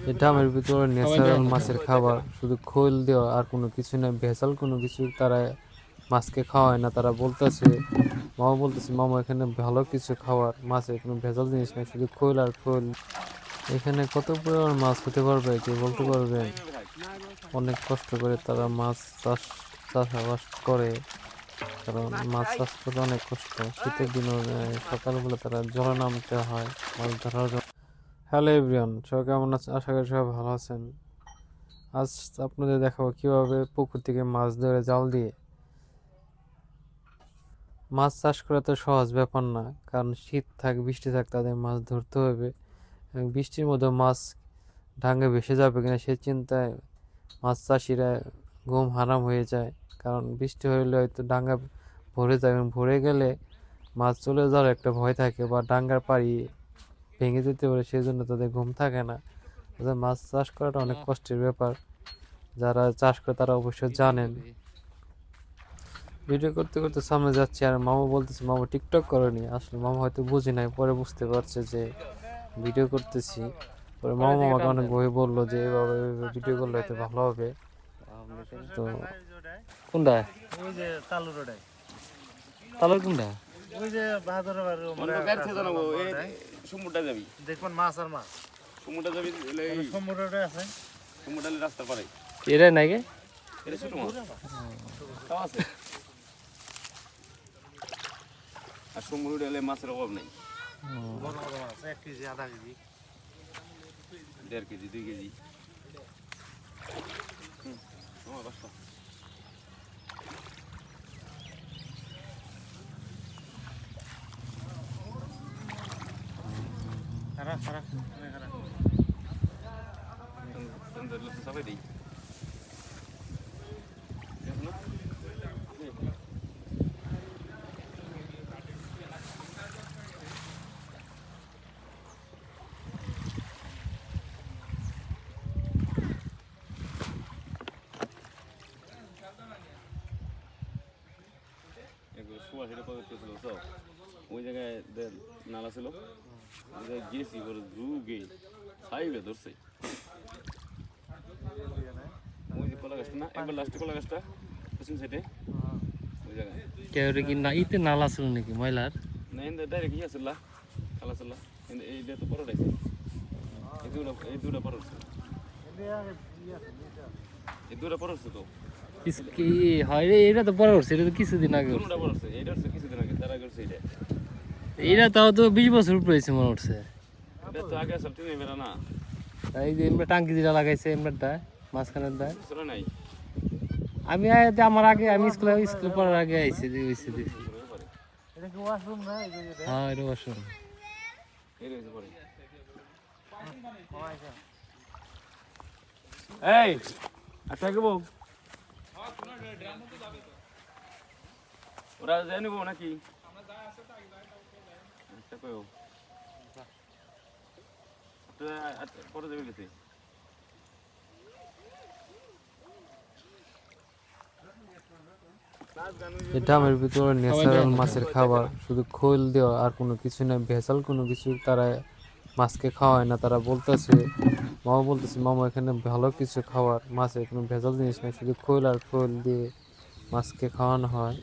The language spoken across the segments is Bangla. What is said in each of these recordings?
এই ড্রামের ভিতরে ন্যাচারাল মাছের খাবার, শুধু খোল দেওয়া আর কোনো কিছু না, ভেজাল কোনো কিছু তারা মাছকে খাওয়ায় না। তারা বলতেছে, মামা বলতেছে, মামা এখানে ভালো কিছু খাবার, মাছের কোনো ভেজাল জিনিস নেই, শুধু খোল আর খোল। এখানে কত পরিমাণ মাছ হতে পারবে কে বলতে পারবেন? অনেক কষ্ট করে তারা মাছ চাষাবাস করে, কারণ মাছ চাষ করতে অনেক কষ্ট। শীতের দিনও সকালবেলা তারা জলে নামতে হয় মাছ ধরার জন্য। হ্যালো এভরিওয়ান, সবাই কেমন আছেন? আশা করি সবাই ভালো আছেন। আজ আপনাদের দেখাবো কিভাবে পুকুর থেকে মাছ ধরে জাল দিয়ে। মাছ চাষ করা তো সহজ ব্যাপার না, কারণ শীত থাক বৃষ্টি থাক তাদের মাছ ধরতে হবে। এবং বৃষ্টির মধ্যে মাছ ডাঙে ভেসে যাবে কিনা সে চিন্তায় মাছ চাষিরা ঘুম হারাম হয়ে যায়। কারণ বৃষ্টি হইলে হয়তো ডাঙ্গা ভরে যায়, এবং ভরে গেলে মাছ চলে যাওয়ার একটা ভয় থাকে, বা ডাঙ্গার পাড়ি ভেঙে যেতে পারে, সেই জন্য তাদের ঘুম থাকে না। তাদের মাছ চাষ করাটা অনেক কষ্টের ব্যাপার। যারা চাষ করে তারা অবশ্যই জানেন। ভিডিও করতে করতে সামনে যাচ্ছি, আর মামা বলতেছে, মামা টিকটক করেনি। আসলে মামা হয়তো বুঝে নাই, পরে বুঝতে পারছে যে ভিডিও করতেছি। পরে মামা আমাকে অনেক বই বললো যে এভাবে ভিডিও করলে হয়তো ভালো হবে। তো কোনটা ওই যে তালু রোডে তালুর কোনটা ওই যে বাজারে বাড়ি সমুদ্রটা যাবি, দেখবেন মাছ আর মাছ সমুদ্রটা যাবি, সমুদ্র রোডে আছে সমুদ্র রাস্তা পারে। এরা নাকি এটা ছোট মাছ তাও আছে। আর সমুদ্র এলে মাছের অভাব নেই। বড় বড় মাছ 1 কেজি আধা কেজি 1.5 কেজি 2 কেজি। রাস্তা খারাপ খারাপ খারাপ সবাই দিই। ওই জায়গায় নালা ছিল, ওই জায়গায় গেছি, যুগে সাইবে ধরছে। ওই যে কলা গাছটা না, একবার লাস্টে কলা গাছটা পশ্চিম সাইডে, ওই জায়গায় কেউ কি না ইতে নালা ছিল নাকি ময়লার না, এনে ডাইরেক্ট ইয়ে আসল খালা চলা, এইটা তো পরে রাখছে, এই দুটা পরে উঠছে, এই দুটা পরে উঠছে তো। কি হয় রে, এটা তো বড় করছে, এটা তো কিছুদিন আগে উঠছে। কোনটা পরে উঠছে? এইটা উঠছে কিছুদিন আগে, তার আগে উঠছে এইটা। এটা তাও তো 20 বছর উপরে হয়েছে মনে উঠছে। এটা তো আগে আসল টিনে বেড়া না, এই যে আমরা টাঙ্কি যেটা লাগাইছে এমরাটা মাঝখানের দা চলে নাই। আমি আমার আগে আমি স্কুল পড়ার আগে আইছি যে হইছে দেখছি। এটা কি ওয়াশরুম না এই যে হ্যাঁ এটা বসুন। এই রয়েছে পরে। এই আচ্ছা গো, ওরা যাই নিবো নাকি? আচ্ছা কই পরে যাবে গেছে। এই ড্রামের ভিতরে ন্যাচারাল মাছের খাবার, শুধু খোল দেওয়া আর কোনো কিছু না, ভেজাল কোনো কিছু তারা মাছকে খাওয়ায় না। তারা বলতেছে, মামা বলতেছে, মামা এখানে ভালো কিছু খাবার, মাছের কোনো ভেজাল জিনিস নেই, শুধু খোল আর খোল দিয়ে মাছকে খাওয়ানো হয়।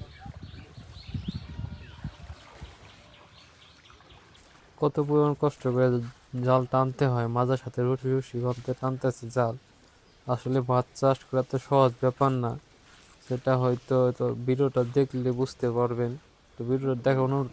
কত পরিমাণ কষ্ট করে জাল টানতে হয়, মাঝের সাথে রুটি রুটি ভাবতে টানতেছে জাল। আসলে মাছ চাষ করা তো সহজ ব্যাপার না, সেটা হয়তো তো ভিডিওটা দেখলে বুঝতে পারবেন। তো ভিডিওটা দেখা অনুরোধ